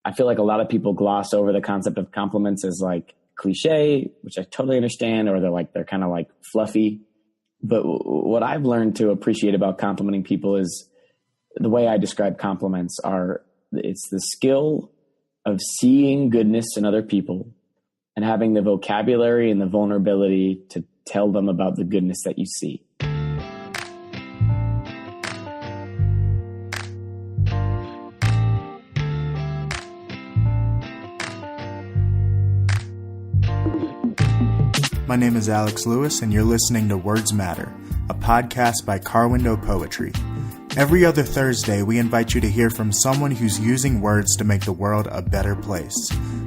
I feel like a lot of people gloss over the concept of compliments as like cliche, which I totally understand, or they're kind of like fluffy. But what I've learned to appreciate about complimenting people is the way I describe compliments it's the skill of seeing goodness in other people and having the vocabulary and the vulnerability to tell them about the goodness that you see. My name is Alex Lewis, and you're listening to Words Matter, a podcast by Car Window Poetry. Every other Thursday, we invite you to hear from someone who's using words to make the world a better place.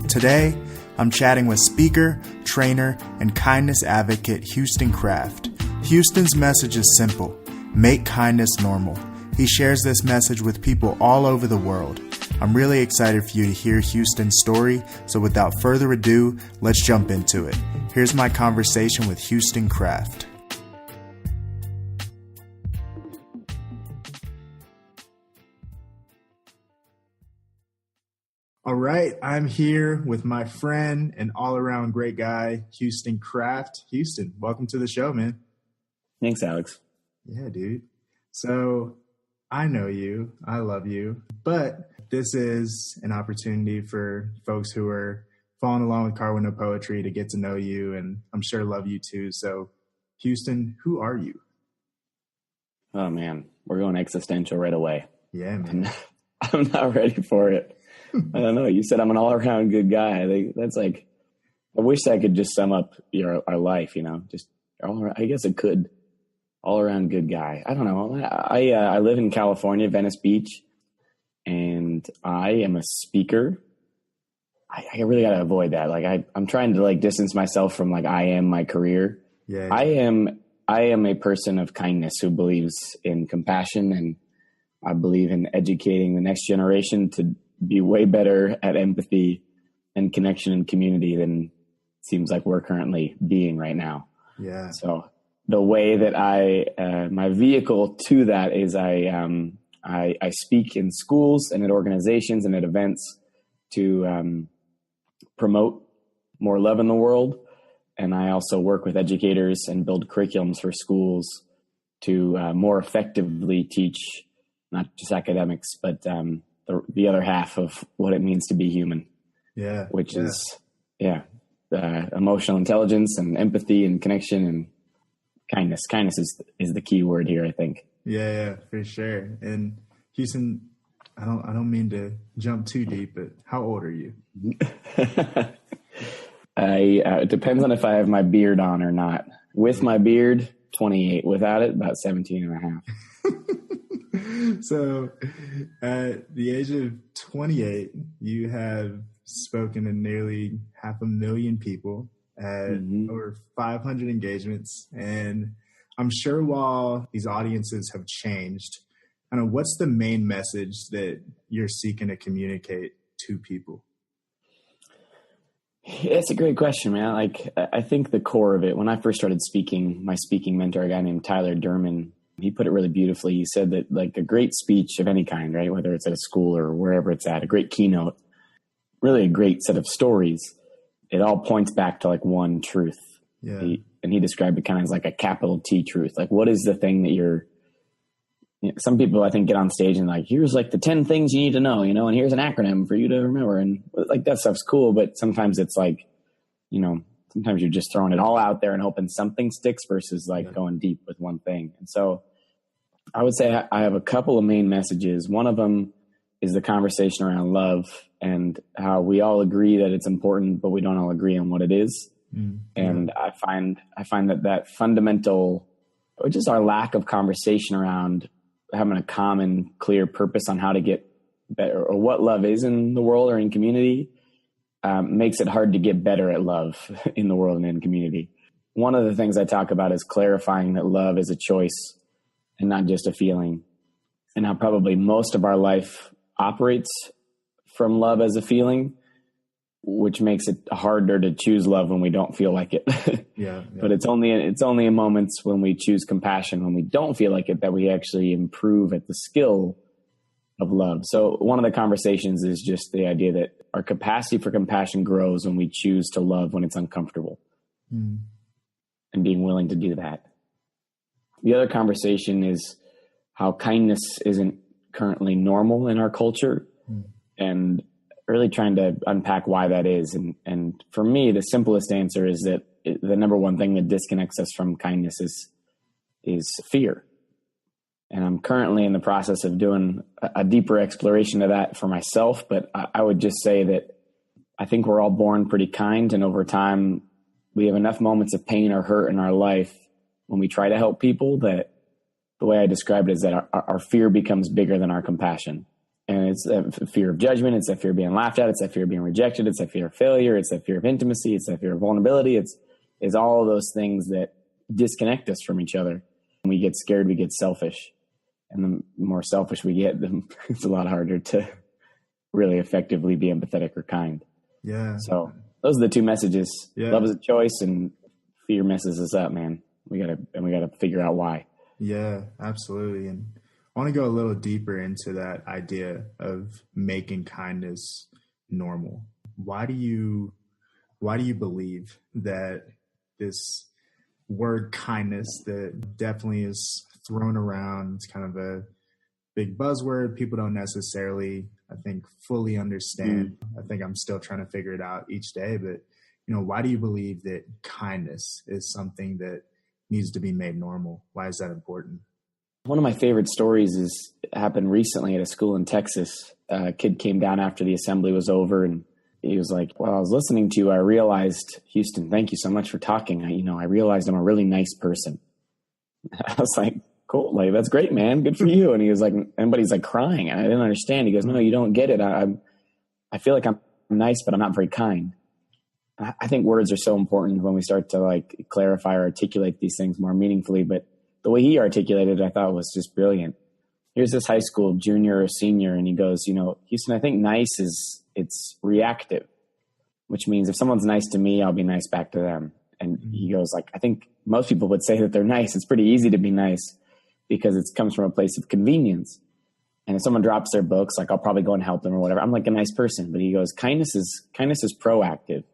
Today, I'm chatting with speaker, trainer, and kindness advocate Houston Kraft. Houston's message is simple: make kindness normal. He shares this message with people all over the world. I'm really excited for you to hear Houston's story, so without further ado, let's jump into it. Here's my conversation with Houston Kraft. All right, I'm here with my friend and all-around great guy, Houston Kraft. Houston, welcome to the show, man. Thanks, Alex. Yeah, dude. So I know you, I love you, but this is an opportunity for folks who are following along with Car Window Poetry to get to know you, and I'm sure love you too. So, Houston, who are you? Oh, man. We're going existential right away. Yeah, man. I'm not ready for it. I don't know. You said I'm an all-around good guy. I think that's like, I wish I could just sum up our life, just all around, I guess it could. All-around good guy. I don't know. I live in California, Venice Beach, and I am a speaker. I really got to avoid that. Like I'm trying to distance myself from I am my career. Yeah. I am a person of kindness who believes in compassion, and I believe in educating the next generation to be way better at empathy and connection and community than it seems like we're currently being right now. Yeah. So the way that my vehicle to that is I speak in schools and at organizations and at events to promote more love in the world. And I also work with educators and build curriculums for schools to more effectively teach not just academics, but the other half of what it means to be human. Yeah. Which is emotional intelligence and empathy and connection and kindness. Kindness is the key word here, I think. Yeah, for sure. And Houston, I don't mean to jump too deep, but how old are you? It depends on if I have my beard on or not. With my beard, 28. Without it, about 17 and a half. So at the age of 28, you have spoken to nearly 500,000 people at over 500 engagements. And I'm sure while these audiences have changed, what's the main message that you're seeking to communicate to people? That's a great question, man. I think the core of it, when I first started speaking, my speaking mentor, a guy named Tyler Durman, he put it really beautifully. He said that a great speech of any kind, right, whether it's at a school or wherever it's at, a great keynote, really a great set of stories, it all points back to one truth. Yeah. He described it kind of as a capital T truth. What is the thing that some people I think get on stage and here's the 10 things you need to know, and here's an acronym for you to remember. And that stuff's cool, but sometimes it's sometimes you're just throwing it all out there and hoping something sticks versus going deep with one thing. And so I would say I have a couple of main messages. One of them is the conversation around love and how we all agree that it's important, but we don't all agree on what it is. And I find that fundamental, or just our lack of conversation around having a common, clear purpose on how to get better or what love is in the world or in community, makes it hard to get better at love in the world and in community. One of the things I talk about is clarifying that love is a choice and not just a feeling, and how probably most of our life operates from love as a feeling, which makes it harder to choose love when we don't feel like it. Yeah. But it's only in moments when we choose compassion, when we don't feel like it, that we actually improve at the skill of love. So one of the conversations is just the idea that our capacity for compassion grows when we choose to love when it's uncomfortable, and being willing to do that. The other conversation is how kindness isn't currently normal in our culture, and really trying to unpack why that is. And for me, the simplest answer is that the number one thing that disconnects us from kindness is fear. And I'm currently in the process of doing a deeper exploration of that for myself. But I would just say that I think we're all born pretty kind. And over time, we have enough moments of pain or hurt in our life when we try to help people that the way I describe it is that our fear becomes bigger than our compassion. And it's a fear of judgment. It's that fear of being laughed at. It's that fear of being rejected. It's that fear of failure. It's that fear of intimacy. It's that fear of vulnerability. It's all of those things that disconnect us from each other. When we get scared, we get selfish. And the more selfish we get, it's a lot harder to really effectively be empathetic or kind. Yeah. So those are the two messages. Yeah. Love is a choice, and fear messes us up, man. We gotta figure out why. Yeah, absolutely. And I want to go a little deeper into that idea of making kindness normal. Why do you believe that this word kindness that definitely is thrown around, it's kind of a big buzzword, people don't necessarily, I think, fully understand. I think I'm still trying to figure it out each day, but why do you believe that kindness is something that needs to be made normal? Why is that important? One of my favorite stories happened recently at a school in Texas. A kid came down after the assembly was over, and he was like, "Well, I was listening to you, I realized, Houston, thank you so much for talking. I realized I'm a really nice person." I was like, "Cool, like that's great, man. Good for you." And he was like, everybody's like crying, and I didn't understand. He goes, "No, you don't get it. I feel like I'm nice, but I'm not very kind." I think words are so important when we start to like clarify or articulate these things more meaningfully. But the way he articulated it, I thought was just brilliant. Here's this high school junior or senior, and he goes, "Houston, I think nice it's reactive, which means if someone's nice to me, I'll be nice back to them." And he goes, like, I think most people would say that they're nice. It's pretty easy to be nice because it comes from a place of convenience. And if someone drops their books, like I'll probably go and help them or whatever. I'm like a nice person. But he goes, kindness is proactive.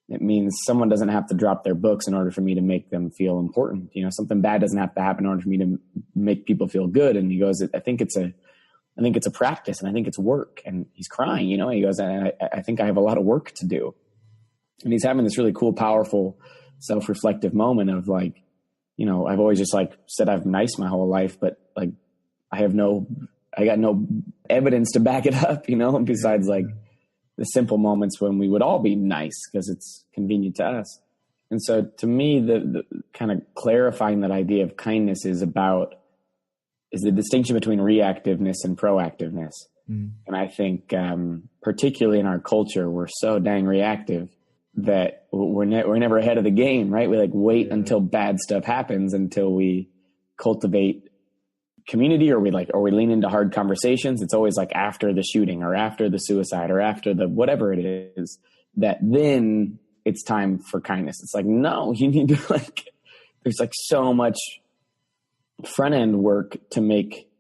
It means someone doesn't have to drop their books in order for me to make them feel important. Something bad doesn't have to happen in order for me to make people feel good. And he goes, I think it's a practice, and I think it's work. And he's crying, he goes, I think I have a lot of work to do. And he's having this really cool, powerful, self-reflective moment of like, I've always just like said I'm nice my whole life, but like I got no evidence to back it up, besides like the simple moments when we would all be nice because it's convenient to us. And so to me, the kind of clarifying that idea of kindness is the distinction between reactiveness and proactiveness. And I think particularly in our culture, we're so dang reactive that we're never ahead of the game, right? We like wait until bad stuff happens until we cultivate community, or we lean into hard conversations. It's always like after the shooting or after the suicide or after the whatever it is, that then it's time for kindness. It's like, no, you need to like, there's like so much front end work to make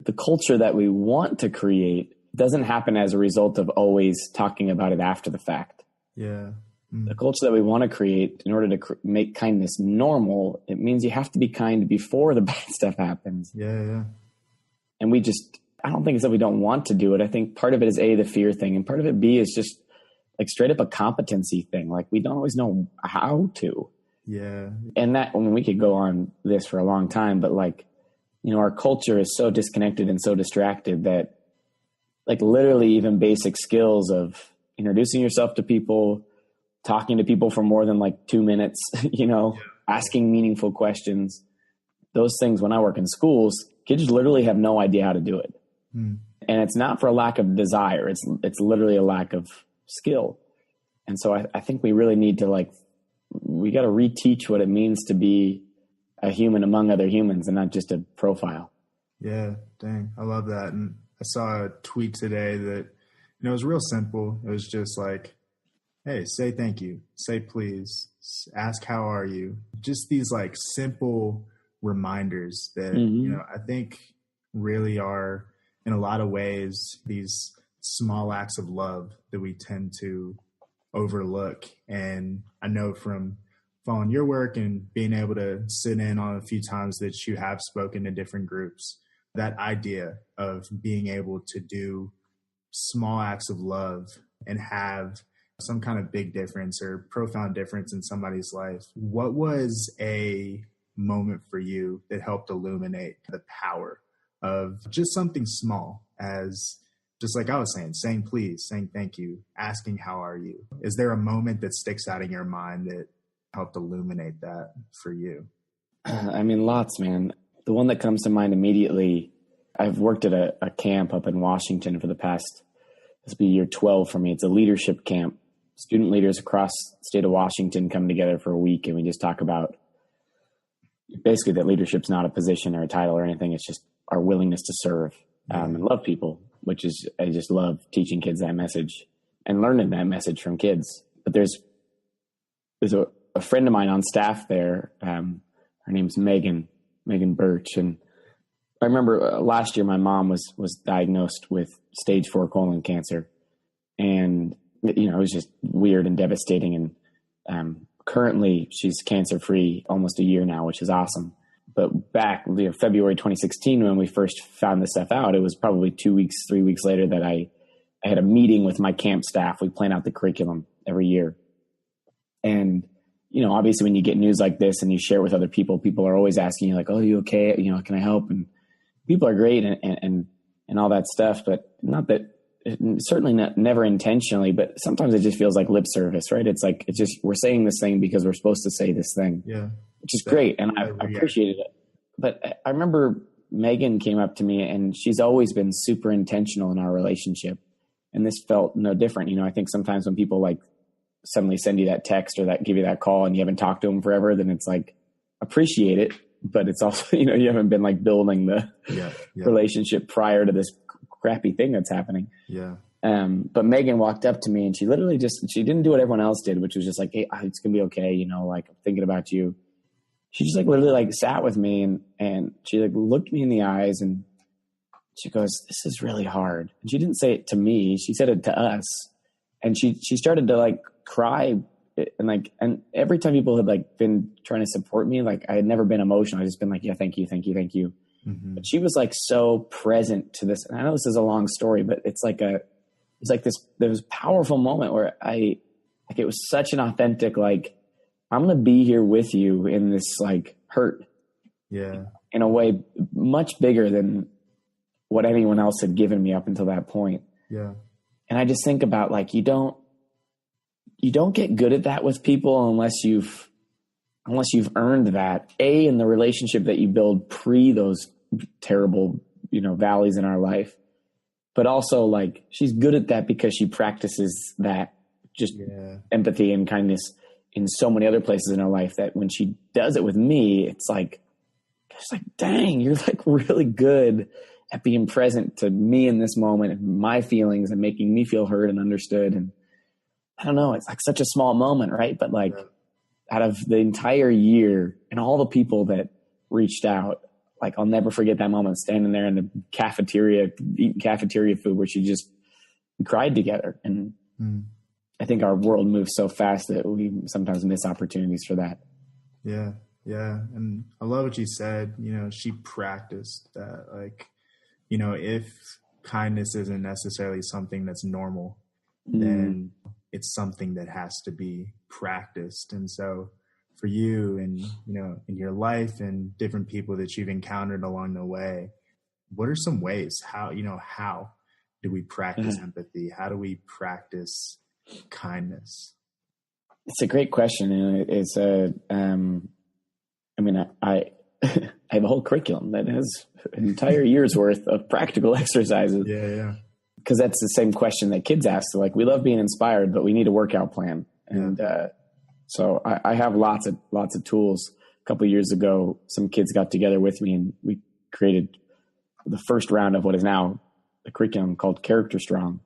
the culture that we want to create doesn't happen as a result of always talking about it after the fact. Yeah. The culture that we want to create, in order to make kindness normal, it means you have to be kind before the bad stuff happens. Yeah. And I don't think it's that we don't want to do it. I think part of it is A, the fear thing, and part of it B is just like straight up a competency thing. Like we don't always know how to. Yeah. And we could go on this for a long time, but like, our culture is so disconnected and so distracted that like literally even basic skills of introducing yourself to people, talking to people for more than like 2 minutes, asking meaningful questions, those things. When I work in schools, kids literally have no idea how to do it. And it's not for a lack of desire. It's literally a lack of skill. And so I think we really need to we got to reteach what it means to be a human among other humans and not just a profile. Yeah. Dang. I love that. And I saw a tweet today that, it was real simple. It was just like, hey, say thank you, say please, ask how are you. Just these like simple reminders that, I think really are in a lot of ways, these small acts of love that we tend to overlook. And I know from following your work and being able to sit in on a few times that you have spoken to different groups, that idea of being able to do small acts of love and have some kind of big difference or profound difference in somebody's life. What was a moment for you that helped illuminate the power of just something small, as just like I was saying please, saying thank you, asking how are you? Is there a moment that sticks out in your mind that helped illuminate that for you? I mean, lots, man. The one that comes to mind immediately, I've worked at a camp up in Washington for the past, this will be year 12 for me. It's a leadership camp. Student leaders across the state of Washington come together for a week, and we just talk about basically that leadership's not a position or a title or anything. It's just our willingness to serve and love people, which is, I just love teaching kids that message and learning that message from kids. But there's a friend of mine on staff there. Her name's Megan Birch. And I remember last year my mom was diagnosed with stage 4 colon cancer. And, you know, it was just weird and devastating. And currently she's cancer-free almost a year now, which is awesome. But back February 2016, when we first found this stuff out, it was probably 3 weeks later that I had a meeting with my camp staff. We plan out the curriculum every year. And, you know, obviously when you get news like this and you share it with other people, people are always asking you like, oh, are you okay? You know, can I help? And people are great and all that stuff, but not that, certainly never intentionally, but sometimes it just feels like lip service, right? It's like, it's just, we're saying this thing because we're supposed to say this thing. Yeah. Which is great. And I appreciated it. But I remember Megan came up to me, and she's always been super intentional in our relationship. And this felt no different. You know, I think sometimes when people like suddenly send you that text or that give you that call and you haven't talked to them forever, then it's like, appreciate it. But it's also, you know, you haven't been like building the relationship prior to this crappy thing that's happening. Yeah. But Megan walked up to me, and she literally she didn't do what everyone else did, which was just like, hey, it's going to be okay. You know, like, I'm thinking about you. She just like literally like sat with me and she like looked me in the eyes and she goes, this is really hard. And she didn't say it to me. She said it to us. And she started to like cry. And every time people had like been trying to support me, like I had never been emotional. I just been like, yeah, thank you. Mm-hmm. But she was like so present to this. And I know this is a long story, but it's like this powerful moment where it was such an authentic, like, I'm going to be here with you in this like hurt. Yeah. In a way much bigger than what anyone else had given me up until that point. Yeah. And I just think about like, you don't get good at that with people unless you've earned that in the relationship that you build pre those terrible, you know, valleys in our life. But also like, she's good at that because she practices that just empathy and kindness in so many other places in her life, that when she does it with me, it's like, dang, you're like really good at being present to me in this moment and my feelings and making me feel heard and understood. And I don't know, it's like such a small moment, right? But like out of the entire year and all the people that reached out, like I'll never forget that moment standing there in the cafeteria, eating cafeteria food where we cried together. And I think our world moves so fast that we sometimes miss opportunities for that. Yeah. Yeah. And I love what you said. You know, she practiced that. Like, you know, if kindness isn't necessarily something that's normal, then it's something that has to be practiced. And so for you and, you know, in your life and different people that you've encountered along the way, what are some ways how do we practice empathy? How do we practice kindness? It's a great question. And it's I have a whole curriculum that has an entire year's worth of practical exercises. Yeah. Because that's the same question that kids ask. So like, we love being inspired, but we need a workout plan. And so I have lots of tools. A couple of years ago, some kids got together with me and we created the first round of what is now a curriculum called Character Strong.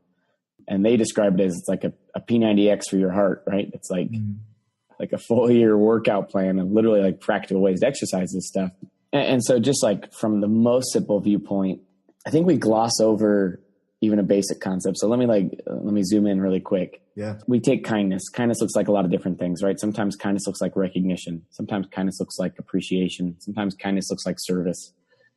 And they described it as it's like a P90X for your heart, right? It's like a full year workout plan and literally like practical ways to exercise this stuff. And so just like from the most simple viewpoint, I think we gloss over even a basic concept. So let me zoom in really quick. Yeah. We take kindness. Kindness looks like a lot of different things, right? Sometimes kindness looks like recognition. Sometimes kindness looks like appreciation. Sometimes kindness looks like service.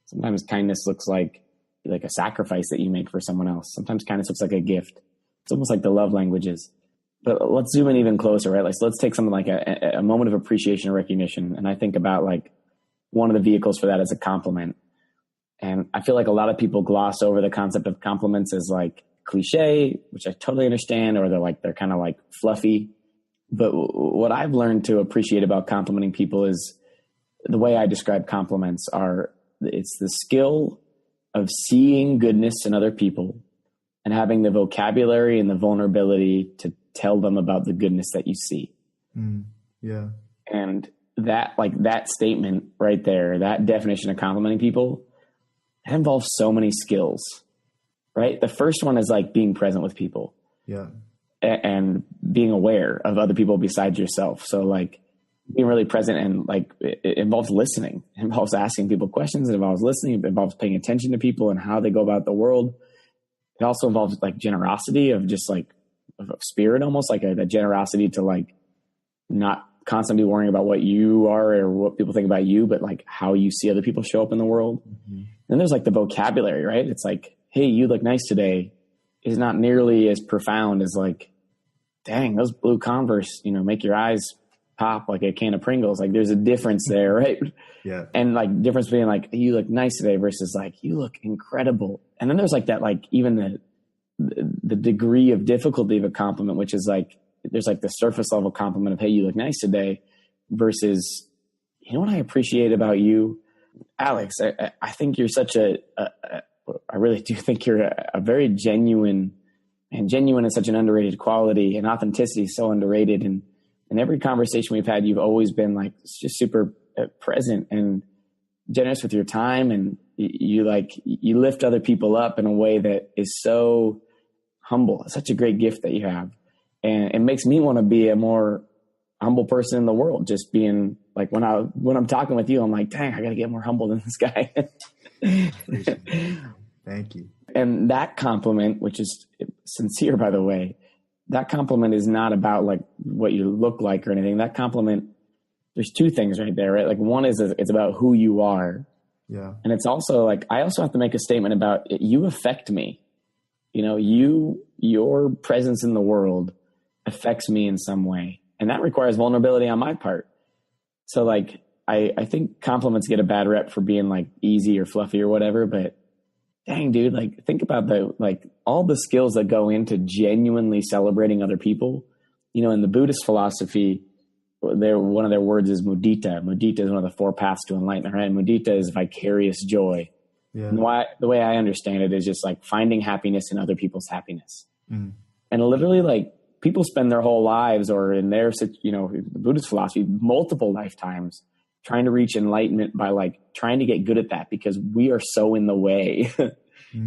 Sometimes kindness looks like a sacrifice that you make for someone else. Sometimes kindness looks like a gift. It's almost like the love languages. But let's zoom in even closer, right? Like, so let's take something like a moment of appreciation or recognition. And I think about like one of the vehicles for that is a compliment. And I feel like a lot of people gloss over the concept of compliments as like cliche, which I totally understand, or they're kind of like fluffy. But what I've learned to appreciate about complimenting people is the way I describe compliments it's the skill of seeing goodness in other people and having the vocabulary and the vulnerability to tell them about the goodness that you see. Yeah. And that statement right there, that definition of complimenting people, that involves so many skills, right? The first one is like being present with people. Yeah. And being aware of other people besides yourself. So like being really present, and like it involves listening. It involves asking people questions. It involves listening. It involves paying attention to people and how they go about the world. It also involves like generosity of just like of spirit, almost like a generosity to like not constantly worrying about what you are or what people think about you, but like how you see other people show up in the world. Mm-hmm. Then there's like the vocabulary, right? It's like, hey, you look nice today, is not nearly as profound as like, dang, those blue Converse, make your eyes pop like a can of Pringles. Like there's a difference there, right? Yeah. And like difference between like, you look nice today versus like, you look incredible. And then there's like that, like even the degree of difficulty of a compliment, which is like, there's like the surface level compliment of, hey, you look nice today, versus, you know what I appreciate about you, Alex? I think you're such I really do think you're a very genuine, and genuine is such an underrated quality, and authenticity is so underrated. And in every conversation we've had, you've always been like just super present and generous with your time. And you lift other people up in a way that is so humble. It's such a great gift that you have. And it makes me want to be a more humble person in the world. Just being like, when I'm talking with you, I'm like, dang, I got to get more humble than this guy. Thank you. And that compliment, which is sincere, by the way, that compliment is not about like what you look like or anything. That compliment, there's two things right there, right? Like one is it's about who you are. Yeah. And it's also like, I also have to make a statement about it. You affect me. Your presence in the world affects me in some way. And that requires vulnerability on my part. So like, I think compliments get a bad rep for being like easy or fluffy or whatever, but dang, dude, like think about all the skills that go into genuinely celebrating other people. In the Buddhist philosophy, one of their words is mudita. Mudita is one of the four paths to enlightenment, right? Mudita is vicarious joy. Yeah. And the way I understand it is just like finding happiness in other people's happiness. Mm. And literally like people spend their whole lives, or in their, the Buddhist philosophy, multiple lifetimes trying to reach enlightenment by like trying to get good at that, because we are so in the way.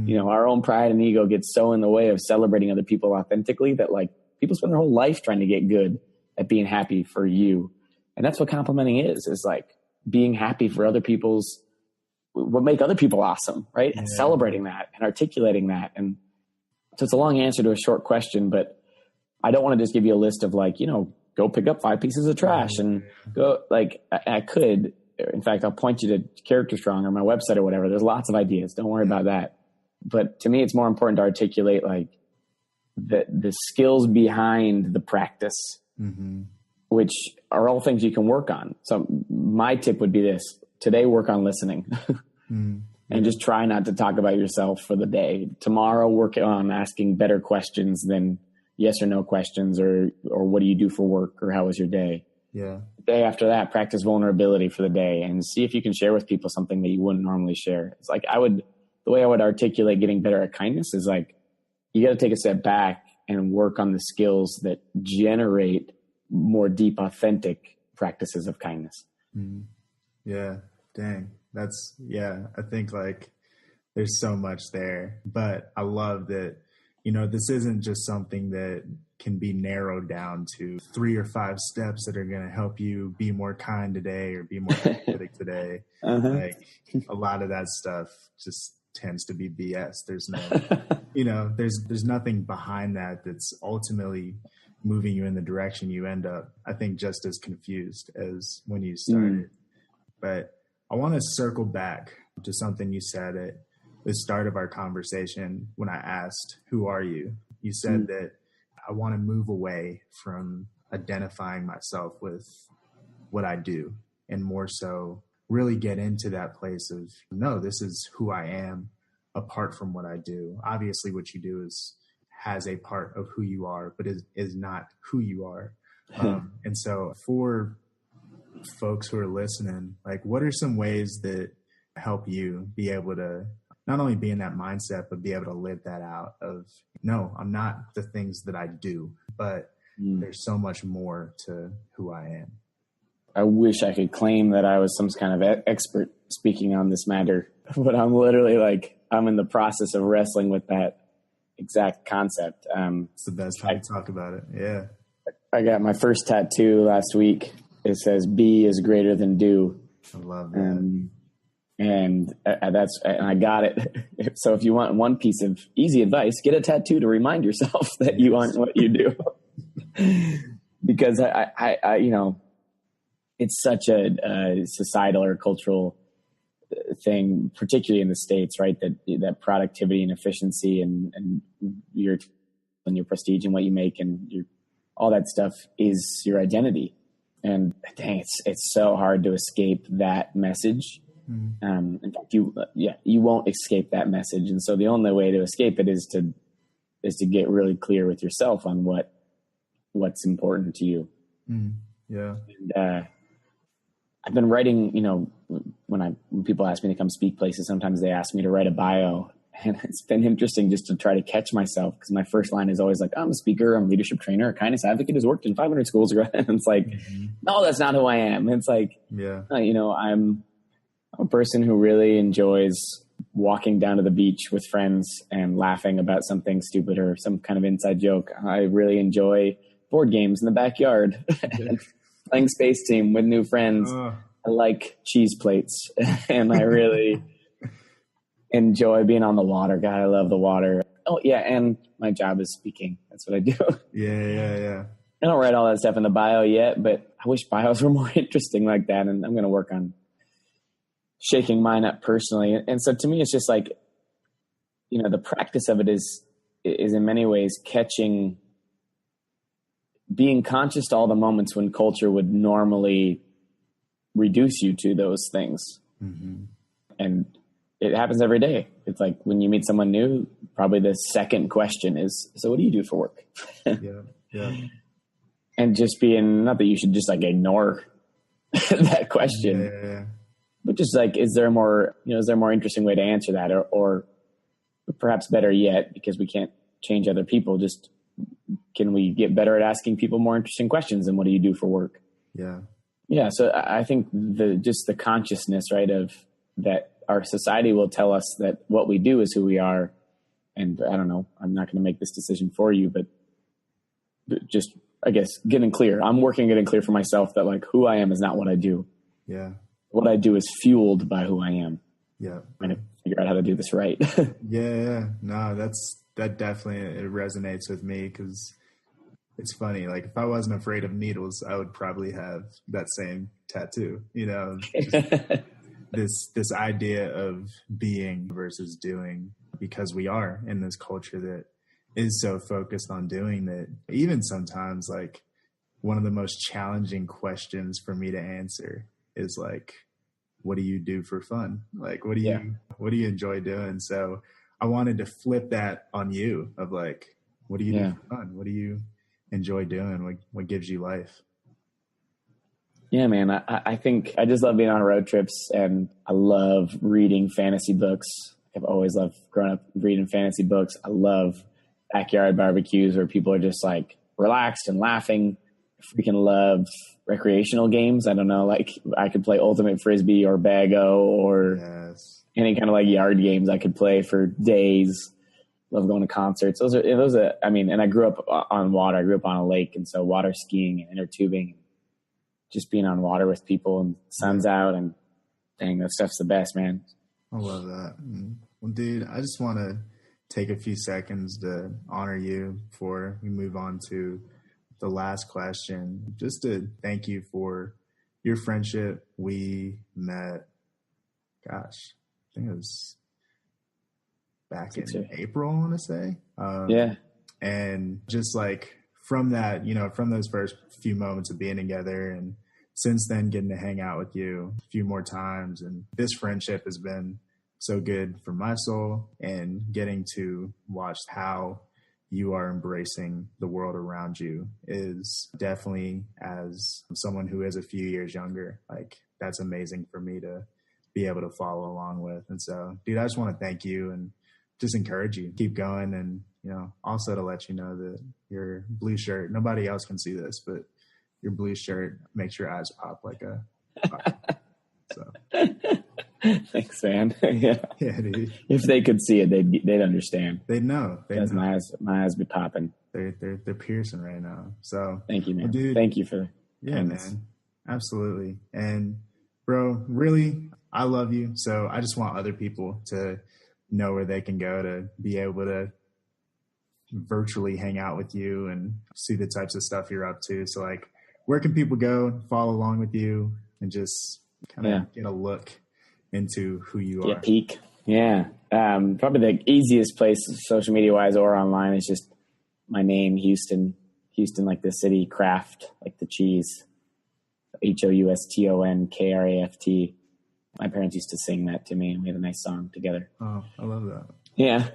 Our own pride and ego gets so in the way of celebrating other people authentically that like people spend their whole life trying to get good at being happy for you. And that's what complimenting is like being happy for other people's, what make other people awesome, right? And celebrating that and articulating that. And so it's a long answer to a short question, but I don't want to just give you a list of like, go pick up 5 pieces of trash and go, like I could, in fact, I'll point you to Character Strong or my website or whatever. There's lots of ideas. Don't worry about that. But to me, it's more important to articulate like the skills behind the practice, which are all things you can work on. So my tip would be this: today, work on listening and just try not to talk about yourself for the day. Tomorrow, work on asking better questions than yes or no questions, or what do you do for work, or how was your day? Yeah. The day after that, practice vulnerability for the day and see if you can share with people something that you wouldn't normally share. It's like the way I would articulate getting better at kindness is like, you got to take a step back and work on the skills that generate more deep, authentic practices of kindness. Mm. Yeah. Dang. I think like there's so much there, but I love that, this isn't just something that can be narrowed down to 3 or 5 steps that are going to help you be more kind today or be more empathetic today. Like a lot of that stuff just tends to be BS. There's no, there's nothing behind that that's ultimately moving you in the direction you end up, I think, just as confused as when you started. But I want to circle back to something you said at the start of our conversation when I asked, who are you? You said that I want to move away from identifying myself with what I do and more so really get into that place of, no, this is who I am apart from what I do. Obviously, what you do has a part of who you are, but is not who you are. And so for folks who are listening, like, what are some ways that help you be able to not only be in that mindset, but be able to live that out of, no, I'm not the things that I do, but there's so much more to who I am. I wish I could claim that I was some kind of expert speaking on this matter, but I'm literally I'm in the process of wrestling with that exact concept. It's the best time to talk about it. Yeah. I got my first tattoo last week. It says "Be is greater than do." I love that. And I got it. So if you want one piece of easy advice, get a tattoo to remind yourself that you aren't what you do. Because I it's such a societal or cultural thing, particularly in the States, right? That productivity and efficiency and your prestige and what you make and all that stuff is your identity. And dang, it's so hard to escape that message. In fact, you won't escape that message. And so the only way to escape it is to get really clear with yourself on what's important to you. Yeah. And, I've been writing, when people ask me to come speak places, sometimes they ask me to write a bio, and it's been interesting just to try to catch myself. Cause my first line is always like, I'm a speaker, I'm a leadership trainer, a kindness advocate who's worked in 500 schools. And it's like, no, that's not who I am. It's like, I'm a person who really enjoys walking down to the beach with friends and laughing about something stupid or some kind of inside joke. I really enjoy board games in the backyard. Playing Space Team with new friends. I like cheese plates, and I really enjoy being on the water. God, I love the water. Oh yeah, and my job is speaking. That's what I do. Yeah. I don't write all that stuff in the bio yet, but I wish bios were more interesting like that, and I'm going to work on shaking mine up personally. And so to me, it's just like, the practice of it is in many ways being conscious to all the moments when culture would normally reduce you to those things. And it happens every day. It's like when you meet someone new, probably the second question is, so what do you do for work? Yeah. And just not that you should just ignore that question, but just is there a more interesting way to answer that? Or perhaps better yet, because we can't change other people, just can we get better at asking people more interesting questions than what do you do for work? Yeah. So I think the consciousness, right, of that our society will tell us that what we do is who we are. And I don't know, I'm not going to make this decision for you, but just, I guess, getting clear. I'm working getting clear for myself that who I am is not what I do. Yeah. What I do is fueled by who I am. Yeah. I'm going to figure out how to do this right. Yeah. No, that definitely, it resonates with me because it's funny. If I wasn't afraid of needles, I would probably have that same tattoo, this idea of being versus doing, because we are in this culture that is so focused on doing that even sometimes one of the most challenging questions for me to answer is what do you do for fun? What do you enjoy doing? So I wanted to flip that on you of what do you do for fun? What do you enjoy doing? What gives you life? Yeah, man. I think I just love being on road trips, and I love reading fantasy books. I've always loved growing up reading fantasy books. I love backyard barbecues where people are just relaxed and laughing. I freaking love recreational games. I don't know, I could play Ultimate Frisbee or Bago or any kind of yard games I could play for days. Love going to concerts. Those are, and I grew up on water. I grew up on a lake. And so water skiing and inner tubing, just being on water with people and sun's out, and dang, that stuff's the best, man. I love that. Well, dude, I just want to take a few seconds to honor you before we move on to the last question. Just to thank you for your friendship. We met, gosh, I think it was back in April, I want to say. Yeah. And just like from that, from those first few moments of being together, and since then getting to hang out with you a few more times. And this friendship has been so good for my soul, and getting to watch how you are embracing the world around you is definitely, as someone who is a few years younger, like that's amazing for me to be able to follow along with. And so, dude, I just want to thank you and just encourage you, keep going. And, also to let you know that your blue shirt, nobody else can see this, but your blue shirt makes your eyes pop like a pop. So. Thanks, man. Yeah, dude. If they could see it, they'd understand. They'd know. Because my eyes be popping. They're piercing right now. So thank you, man. Well, dude, thank you for kindness. Man. Absolutely. And bro, really, I love you. So I just want other people to know where they can go to be able to virtually hang out with you and see the types of stuff you're up to. So like, where can people go, follow along with you, and just kind of get a look into who you are? Peek. Yeah. Probably the easiest place, social media wise or online, is just my name, Houston, like the city, Kraft, like the cheese, HOUSTONKRAFT. My parents used to sing that to me, and we had a nice song together. Oh, I love that. Yeah.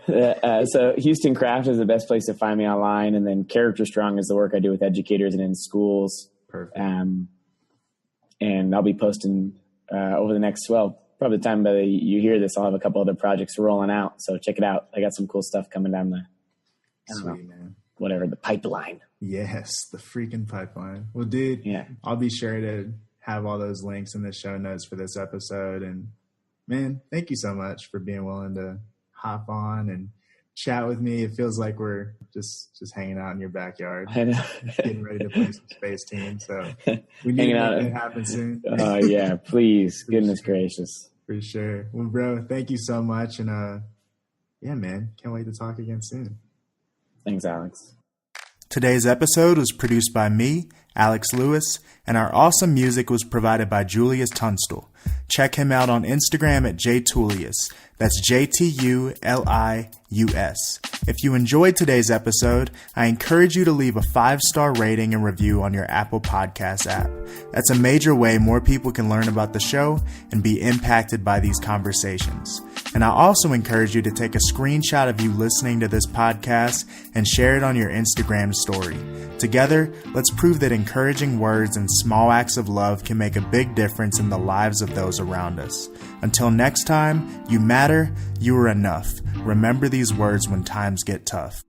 So Houston Kraft is the best place to find me online. And then Character Strong is the work I do with educators and in schools. Perfect. And I'll be posting over the next, probably the time that you hear this, I'll have a couple other projects rolling out. So check it out. I got some cool stuff coming down man. Whatever, the pipeline. Yes, the freaking pipeline. Well, dude, I'll be sure to have all those links in the show notes for this episode. And man, thank you so much for being willing to hop on and chat with me. It feels like we're just hanging out in your backyard. I know. Getting ready to play some Space Team. So we need to make it happen soon. Yeah, please. Goodness gracious. For sure. Well, bro, thank you so much. And yeah, man, can't wait to talk again soon. Thanks, Alex. Today's episode was produced by me, Alex Lewis, and our awesome music was provided by Julius Tunstall. Check him out on Instagram at jtulius. That's JTULIUS. If you enjoyed today's episode, I encourage you to leave a 5-star rating and review on your Apple Podcasts app. That's a major way more people can learn about the show and be impacted by these conversations. And I also encourage you to take a screenshot of you listening to this podcast and share it on your Instagram story. Together, let's prove that encouraging words and small acts of love can make a big difference in the lives of those around us. Until next time, you matter, you are enough. Remember these words when times get tough.